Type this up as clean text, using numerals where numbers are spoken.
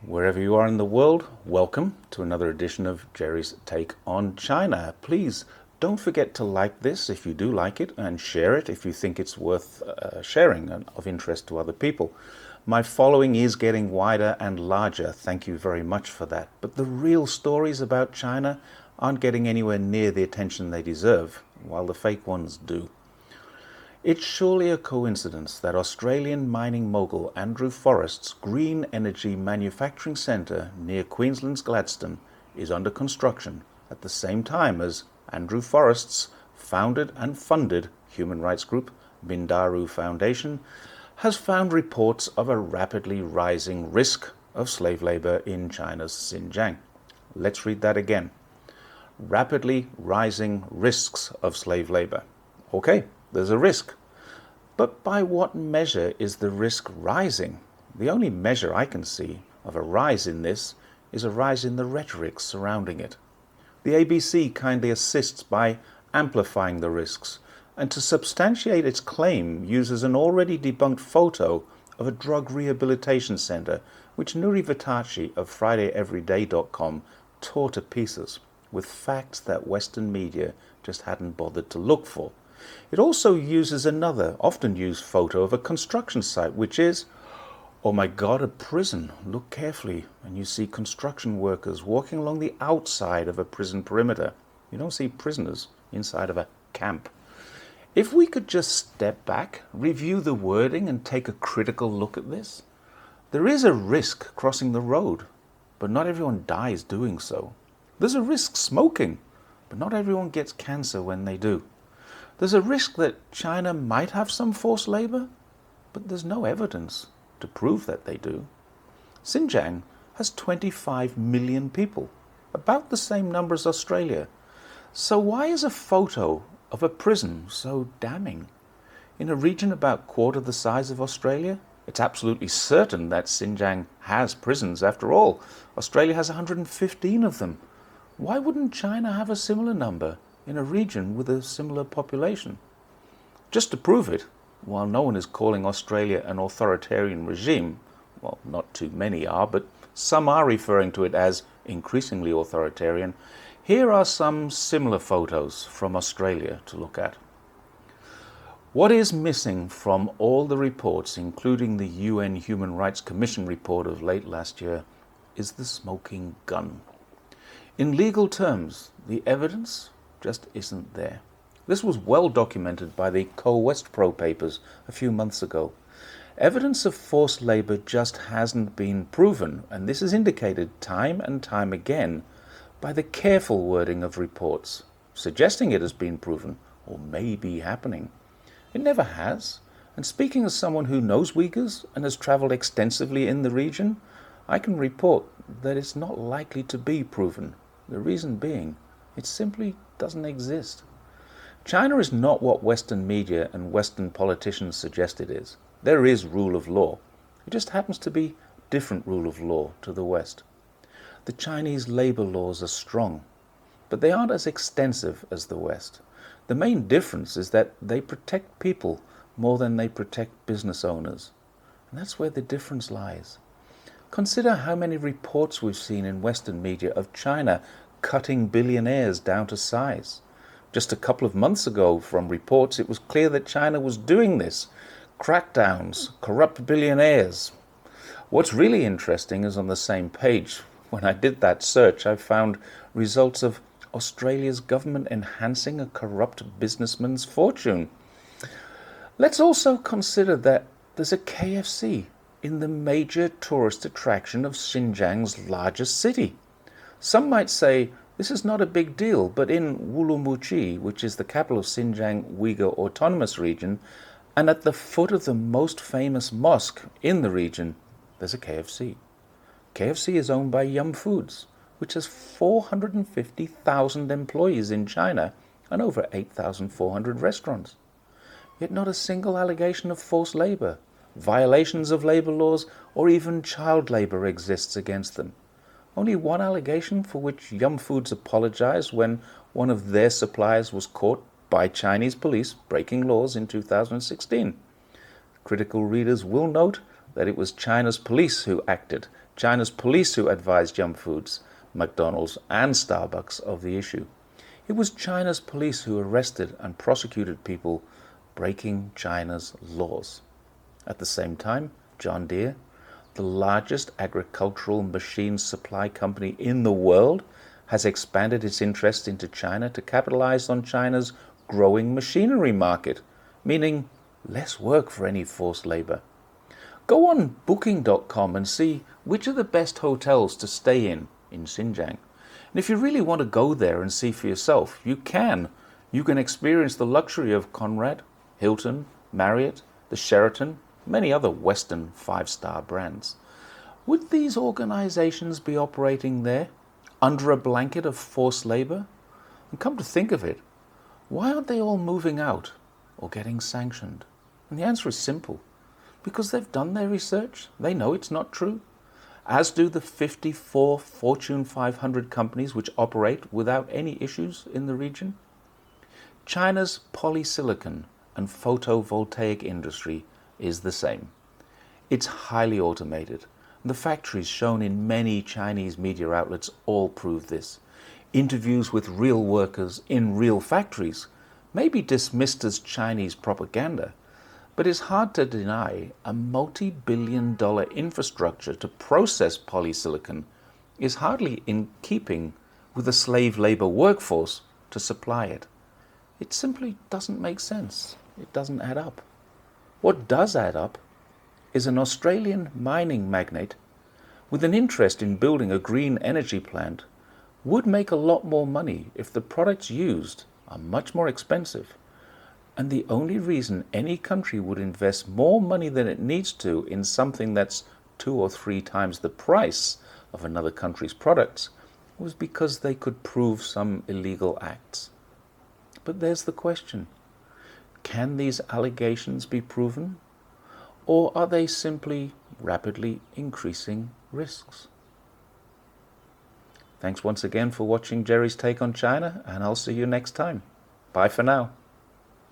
Wherever you are in the world, welcome to another edition of Jerry's Take on China. Please don't forget to like this if you do like it, and share it if you think it's worth sharing and of interest to other people. My following is getting wider and larger. Thank you very much for that. But the real stories about China aren't getting anywhere near the attention they deserve, while the fake ones do. It's surely a coincidence that Australian mining mogul Andrew Forrest's green energy manufacturing centre near Queensland's Gladstone is under construction at the same time as Andrew Forrest's founded and funded human rights group, Mindaru Foundation, has found reports of a rapidly rising risk of slave labour in China's Xinjiang. Let's read that again. Rapidly rising risks of slave labour. Okay, there's a risk. But by what measure is the risk rising? The only measure I can see of a rise in this is a rise in the rhetoric surrounding it. The ABC kindly assists by amplifying the risks, and to substantiate its claim uses an already debunked photo of a drug rehabilitation centre which Nuri Vitachi of FridayEveryday.com tore to pieces, with facts that Western media just hadn't bothered to look for. It also uses another, often used photo of a construction site, which is, oh my God, a prison. Look carefully, and you see construction workers walking along the outside of a prison perimeter. You don't see prisoners inside of a camp. If we could just step back, review the wording, and take a critical look at this, there is a risk crossing the road, but not everyone dies doing so. There's a risk smoking, but not everyone gets cancer when they do. There's a risk that China might have some forced labor, but there's no evidence to prove that they do. Xinjiang has 25 million people, about the same number as Australia. So why is a photo of a prison so damning? In a region about quarter the size of Australia, it's absolutely certain that Xinjiang has prisons. After all, Australia has 115 of them. Why wouldn't China have a similar number in a region with a similar population? Just to prove it, while no one is calling Australia an authoritarian regime, well, not too many are, but some are referring to it as increasingly authoritarian, here are some similar photos from Australia to look at. What is missing from all the reports, including the UN Human Rights Commission report of late last year, is the smoking gun. In legal terms, the evidence just isn't there. This was well documented by the Co-West Pro papers a few months ago. Evidence of forced labour just hasn't been proven, and this is indicated time and time again by the careful wording of reports, suggesting it has been proven or may be happening. It never has, and speaking as someone who knows Uyghurs and has travelled extensively in the region, I can report that it's not likely to be proven. The reason being, it simply doesn't exist. China is not what Western media and Western politicians suggest it is. There is rule of law. It just happens to be different rule of law to the West. The Chinese labor laws are strong, but they aren't as extensive as the West. The main difference is that they protect people more than they protect business owners. And that's where the difference lies. Consider how many reports we've seen in Western media of China cutting billionaires down to size. Just a couple of months ago, from reports, it was clear that China was doing this. Crackdowns, corrupt billionaires. What's really interesting is on the same page, when I did that search, I found results of Australia's government enhancing a corrupt businessman's fortune. Let's also consider that there's a KFC in the major tourist attraction of Xinjiang's largest city. Some might say this is not a big deal, but in Urumqi, which is the capital of Xinjiang Uyghur Autonomous Region, and at the foot of the most famous mosque in the region, there's a KFC. KFC is owned by Yum Foods, which has 450,000 employees in China and over 8,400 restaurants. Yet not a single allegation of forced labour, violations of labour laws, or even child labour exists against them. Only one allegation for which Yum Foods apologized when one of their suppliers was caught by Chinese police breaking laws in 2016. Critical readers will note that it was China's police who acted, China's police who advised Yum Foods, McDonald's, and Starbucks of the issue. It was China's police who arrested and prosecuted people breaking China's laws. At the same time, John Deere, the largest agricultural machine supply company in the world, has expanded its interest into China to capitalize on China's growing machinery market, meaning less work for any forced labor. Go on booking.com and see which are the best hotels to stay in Xinjiang. And if you really want to go there and see for yourself, you can. You can experience the luxury of Conrad, Hilton, Marriott, the Sheraton, many other Western five-star brands. Would these organizations be operating there under a blanket of forced labor? And come to think of it, why aren't they all moving out or getting sanctioned? And the answer is simple. Because they've done their research. They know it's not true. As do the 54 Fortune 500 companies which operate without any issues in the region. China's polysilicon and photovoltaic industry is the same. It's highly automated. The factories shown in many Chinese media outlets all prove this. Interviews with real workers in real factories may be dismissed as Chinese propaganda, but it's hard to deny a multi-billion-dollar infrastructure to process polysilicon is hardly in keeping with a slave labor workforce to supply it. It simply doesn't make sense. It doesn't add up. What does add up is an Australian mining magnate with an interest in building a green energy plant would make a lot more money if the products used are much more expensive. And the only reason any country would invest more money than it needs to in something that's 2 or 3 times the price of another country's products was because they could prove some illegal acts. But there's the question. Can these allegations be proven? Or are they simply rapidly increasing risks? Thanks once again for watching Jerry's Take on China, and I'll see you next time. Bye for now.